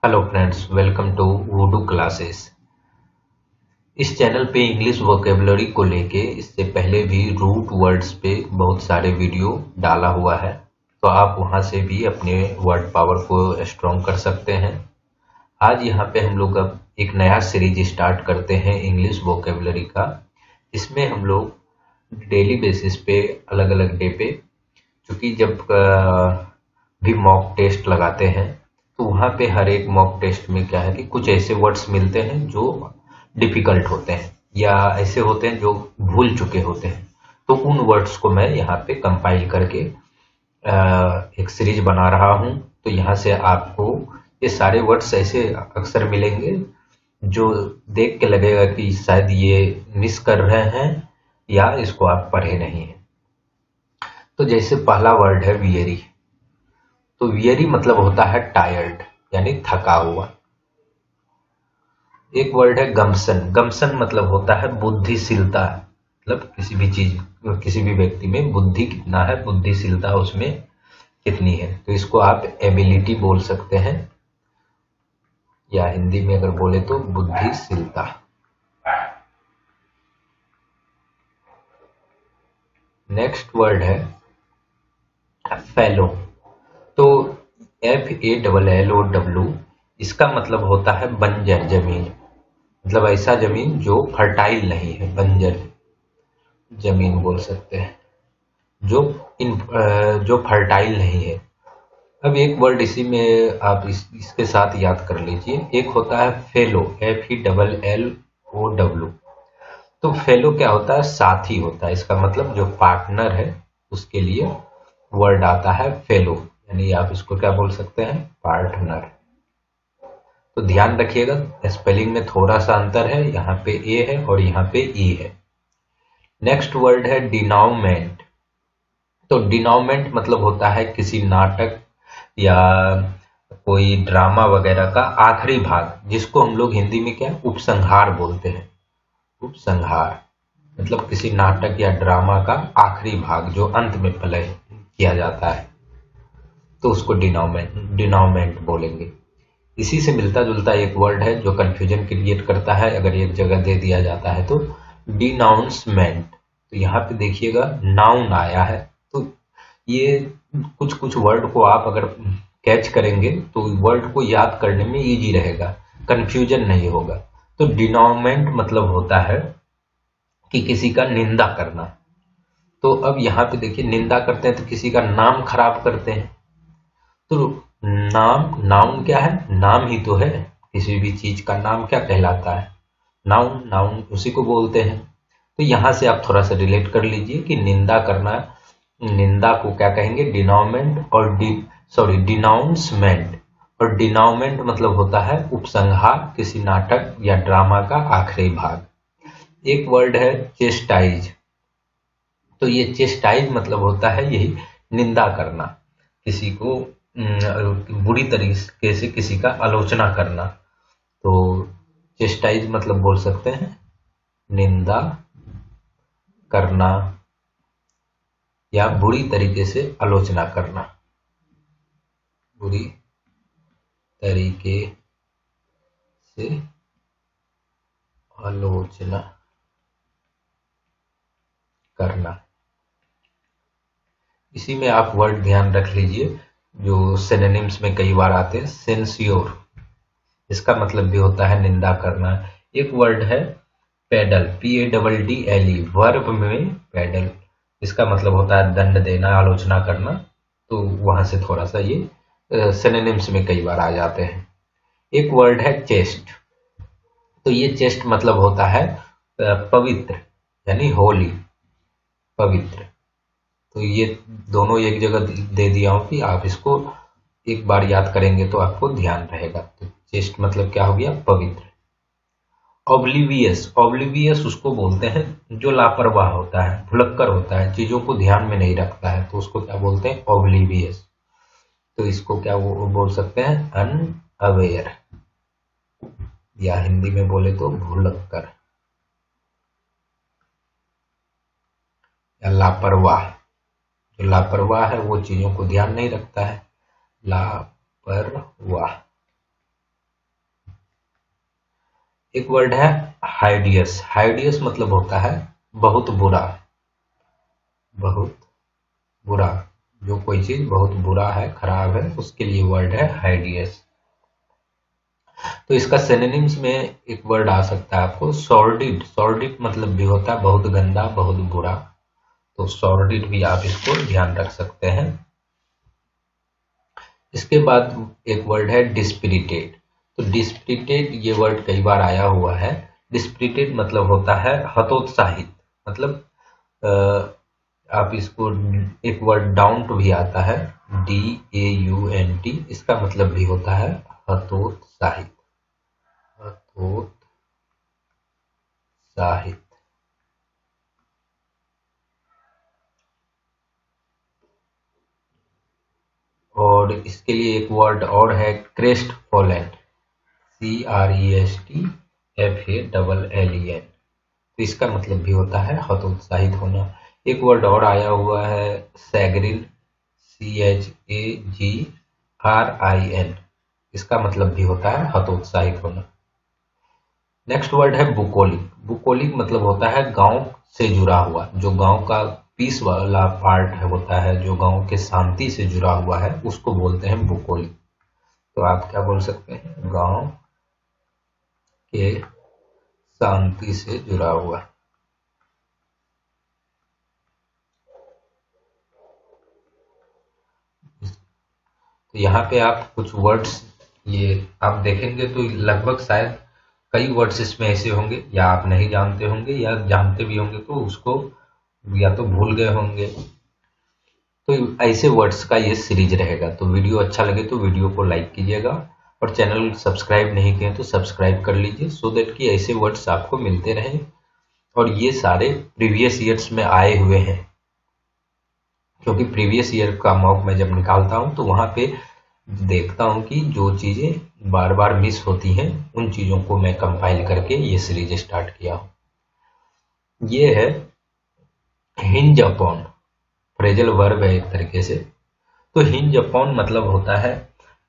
Hello friends, welcome to voodoo classes. इस channel पे English vocabulary को लेके इससे पहले भी रूट वर्ड्स पे बहुत सारे वीडियो डाला हुआ है, तो आप वहां से भी अपने वर्ड पावर को स्ट्रॉन्ग कर सकते हैं। आज यहाँ पे हम लोग अब एक नया सीरीज स्टार्ट करते हैं इंग्लिश वोकेबलरी का। इसमें हम लोग डेली बेसिस पे अलग अलग डे पे, क्योंकि जब भी मॉक टेस्ट लगाते हैं तो वहाँ पे हर एक मॉक टेस्ट में क्या है कि कुछ ऐसे वर्ड्स मिलते हैं जो डिफिकल्ट होते हैं या ऐसे होते हैं जो भूल चुके होते हैं। तो उन वर्ड्स को मैं यहाँ पे कंपाइल करके एक सीरीज बना रहा हूँ। तो यहाँ से आपको ये सारे वर्ड्स ऐसे अक्सर मिलेंगे जो देख के लगेगा कि शायद ये मिस कर रहे हैं या इसको आप पढ़े नहीं हैं। तो जैसे पहला वर्ड है वियरी। तो वियरी मतलब होता है टायर्ड, यानी थका हुआ। एक वर्ड है गम्सन। गम्सन मतलब होता है बुद्धिशीलता, मतलब किसी भी चीज, किसी भी व्यक्ति में बुद्धि कितना है, बुद्धिशीलता उसमें कितनी है। तो इसको आप एबिलिटी बोल सकते हैं, या हिंदी में अगर बोले तो बुद्धिशीलता। नेक्स्ट वर्ड है फेलो। तो FALLOW, इसका मतलब होता है बंजर जमीन, मतलब ऐसा जमीन जो फर्टाइल नहीं है, बंजर जमीन बोल सकते हैं, जो जो फर्टाइल नहीं है। अब एक वर्ड इसी में आप इसके साथ याद कर लीजिए। एक होता है फेलो, FELLOW। तो फेलो क्या होता है? साथी होता है। इसका मतलब जो पार्टनर है उसके लिए वर्ड आता है फेलो, यानी आप इसको क्या बोल सकते हैं? पार्टनर। तो ध्यान रखिएगा, स्पेलिंग में थोड़ा सा अंतर है, यहाँ पे ए है और यहाँ पे ई है। नेक्स्ट वर्ड है डिनाउमेंट। तो डिनाउमेंट मतलब होता है किसी नाटक या कोई ड्रामा वगैरह का आखिरी भाग, जिसको हम लोग हिंदी में क्या उपसंहार बोलते हैं। उपसंहार मतलब किसी नाटक या ड्रामा का आखिरी भाग जो अंत में प्ले किया जाता है, तो उसको डिनाउमेंट बोलेंगे। इसी से मिलता जुलता एक वर्ड है जो कंफ्यूजन क्रिएट करता है अगर एक जगह दे दिया जाता है तो, डिनाउंसमेंट। तो यहाँ पे देखिएगा नाउन आया है। तो ये कुछ कुछ वर्ड को आप अगर कैच करेंगे तो वर्ड को याद करने में इजी रहेगा, कंफ्यूजन नहीं होगा। तो डिनाउमेंट मतलब होता है कि किसी का निंदा करना। तो अब यहाँ पे देखिए, निंदा करते हैं तो किसी का नाम खराब करते हैं। तो नाउन क्या है? नाम ही तो है। किसी भी चीज का नाम क्या कहलाता है? नाउन। नाउन उसी को बोलते हैं। तो यहाँ से आप थोड़ा सा रिलेट कर लीजिए कि निंदा करना, निंदा को क्या कहेंगे? डिनाउमेंट। और डिनाउंसमेंट। और डिनाउमेंट मतलब होता है उपसंहार, किसी नाटक या ड्रामा का आखिरी भाग। एक वर्ड है चेस्टाइज। तो ये चेस्टाइज मतलब होता है यही निंदा करना, किसी को बुरी तरीके से किसी का आलोचना करना। तो चेस्टाइज मतलब बोल सकते हैं निंदा करना या बुरी तरीके से आलोचना करना, बुरी तरीके से आलोचना करना। इसी में आप वर्ड ध्यान रख लीजिए जो सिनोनिम्स में कई बार आते हैं। सेंसियोर, इसका मतलब भी होता है निंदा करना। एक वर्ड है पेडल, PADDLE, वर्ब में पेडल, इसका मतलब होता है दंड देना, आलोचना करना। तो वहां से थोड़ा सा ये सिनोनिम्स में कई बार आ जाते हैं। एक वर्ड है चेस्ट। तो ये चेस्ट मतलब होता है पवित्र, यानी होली, पवित्र। तो ये दोनों एक जगह दे दिया हूं कि आप इसको एक बार याद करेंगे तो आपको ध्यान रहेगा। तो चेस्ट मतलब क्या हो गया? पवित्र। ऑब्लिवियस, ऑब्लिवियस उसको बोलते हैं जो लापरवाह होता है, भुलक्कर होता है, चीजों को ध्यान में नहीं रखता है, तो उसको क्या बोलते हैं? ऑब्लिवियस। तो इसको क्या वो बोल सकते हैं? अनअवेयर, या हिंदी में बोले तो भुलक्कर या लापरवाह। जो लापरवाह है वो चीजों को ध्यान नहीं रखता है, लापरवाह। एक वर्ड है हाइडियस। हाइडियस मतलब होता है बहुत बुरा। बहुत बुरा, जो कोई चीज बहुत बुरा है, खराब है, उसके लिए वर्ड है हाइडियस। तो इसका सिनोनिम्स में एक वर्ड आ सकता है आपको सॉर्डिड। सॉर्डिड मतलब भी होता है बहुत गंदा, बहुत बुरा। तो सॉर्डिड भी आप इसको ध्यान रख सकते हैं। इसके बाद एक वर्ड है डिस्पिरिटेड। तो डिस्पिरिटेड ये वर्ड कई बार आया हुआ है। डिस्पिरिटेड मतलब होता है हतोत्साहित। मतलब आप इसको, एक वर्ड डाउट भी आता है, DAUNT, इसका मतलब भी होता है हतोत्साहित। हतोत्साहित। और इसके लिए एक वर्ड और है क्रेस्ट फॉलन। CRESTFALLEN। तो इसका मतलब भी होता है हतोत्साहित होना। एक वर्ड और आया हुआ है सैगरिन। CHAGRIN। इसका मतलब भी होता है हतोत्साहित होना। नेक्स्ट वर्ड है बुकोलिक। बुकोलिक मतलब होता है गांव से जुड़ा हुआ। जो गांव का पीस वाला पार्ट है, होता है जो गांव के शांति से जुड़ा हुआ है, उसको बोलते हैं बुकोलिक। तो आप क्या बोल सकते हैं, गांव के शांति से जुड़ा हुआ। तो यहाँ पे आप कुछ वर्ड्स, ये आप देखेंगे तो लगभग शायद कई वर्ड्स इसमें ऐसे होंगे या आप नहीं जानते होंगे, या जानते भी होंगे तो उसको या तो भूल गए होंगे। तो ऐसे वर्ड्स का ये सीरीज रहेगा। तो वीडियो अच्छा लगे तो वीडियो को लाइक कीजिएगा, और चैनल सब्सक्राइब नहीं किए तो सब्सक्राइब कर लीजिए, सो दैट कि ऐसे वर्ड्स आपको मिलते रहें। और ये सारे प्रीवियस ईयर्स में आए हुए हैं, क्योंकि प्रीवियस ईयर का मॉक मैं जब निकालता हूँ तो वहाँ पे देखता हूँ कि जो चीज़ें बार बार मिस होती हैं, उन चीज़ों को मैं कंपाइल करके ये सीरीज स्टार्ट किया हूँ। ये है हिंज अपॉन। फ्रेजल वर्ब है एक तरीके से। तो हिंज अपॉन मतलब होता है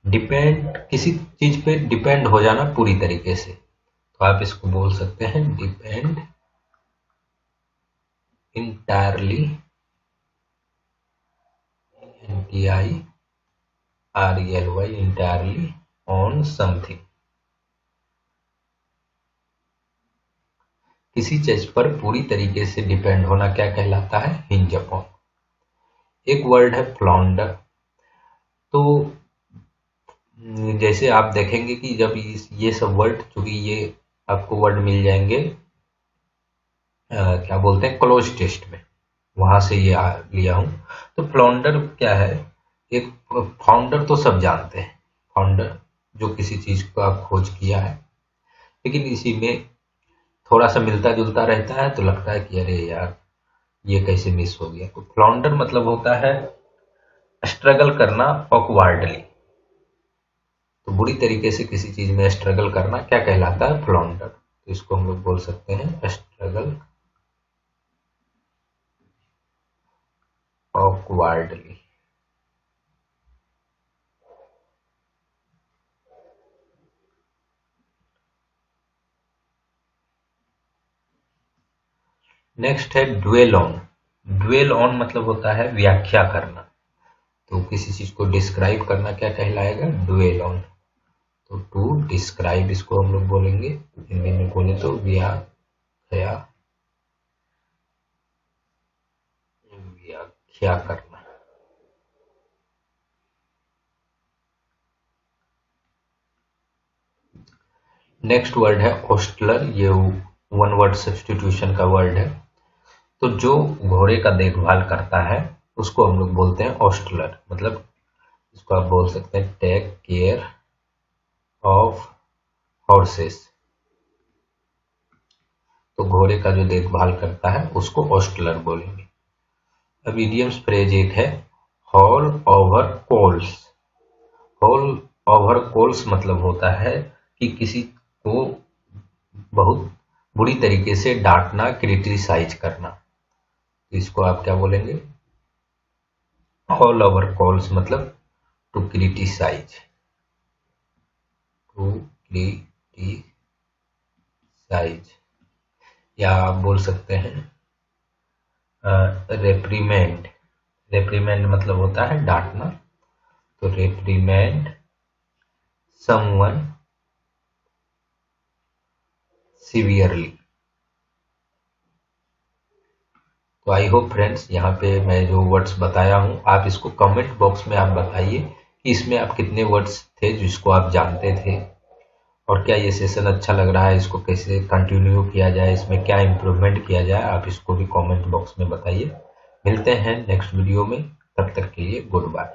डिपेंड, किसी चीज पे डिपेंड हो जाना पूरी तरीके से। तो आप इसको बोल सकते हैं depend entirely, INTIRELY, entirely on something. किसी चीज पर पूरी तरीके से डिपेंड होना क्या कहलाता है, हिंज अपॉन। एक वर्ड है फ्लॉन्डर। तो जैसे आप देखेंगे कि जब ये सब वर्ड, चूंकि ये आपको वर्ड मिल जाएंगे क्या बोलते हैं क्लोज टेस्ट में, वहां से ये लिया हूं। तो फ्लाउंडर क्या है, एक फाउंडर तो सब जानते हैं, फाउंडर जो किसी चीज का खोज किया है, लेकिन इसी में थोड़ा सा मिलता जुलता रहता है तो लगता है कि अरे यार ये कैसे मिस हो गया। तो फ्लाउंडर मतलब होता है स्ट्रगल करना ऑकवर्डली। तो बुरी तरीके से किसी चीज में स्ट्रगल करना क्या कहलाता है, फ्लाउंडर। तो इसको हम लोग बोल सकते हैं स्ट्रगल ऑकवर्डली। नेक्स्ट है ड्वेल ऑन। ड्वेल ऑन मतलब होता है व्याख्या करना। तो किसी चीज को डिस्क्राइब करना क्या कहलाएगा, ड्वेल ऑन। तो टू डिस्क्राइब इसको हम लोग बोलेंगे, हिंदी में बोले तो व्याख्या, व्याख्या करना। नेक्स्ट वर्ड है ओस्टलर। ये वन वर्ड सब्स्टिट्यूशन का वर्ड है। तो जो घोड़े का देखभाल करता है उसको हम लोग बोलते हैं ओस्टलर। मतलब इसको आप बोल सकते हैं टेक केयर ऑफ हॉर्सेस। तो घोड़े का जो देखभाल करता है उसको ओस्टलर बोलेंगे। अब इडियम्स फ्रेज एक है haul over coals. Haul over coals मतलब होता है कि किसी को बहुत बुरी तरीके से डांटना, क्रिटिसाइज करना। तो इसको आप क्या बोलेंगे, हॉल ओवर कोल्स मतलब to criticise, to criticise. Criticise, या आप बोल सकते हैं रेप्रीमेंड। रेप्रीमेंड मतलब होता है डांटना, तो रेप्रीमेंड समवन सीवियरली। तो आई होप फ्रेंड्स, यहाँ पे मैं जो वर्ड्स बताया हूँ आप इसको कमेंट बॉक्स में आप बताइए कि इसमें आप कितने वर्ड्स थे जिसको आप जानते थे, और क्या ये सेशन अच्छा लग रहा है, इसको कैसे कंटिन्यू किया जाए, इसमें क्या इम्प्रूवमेंट किया जाए, आप इसको भी कमेंट बॉक्स में बताइए। मिलते हैं नेक्स्ट वीडियो में, तब तक के लिए गुड बाय।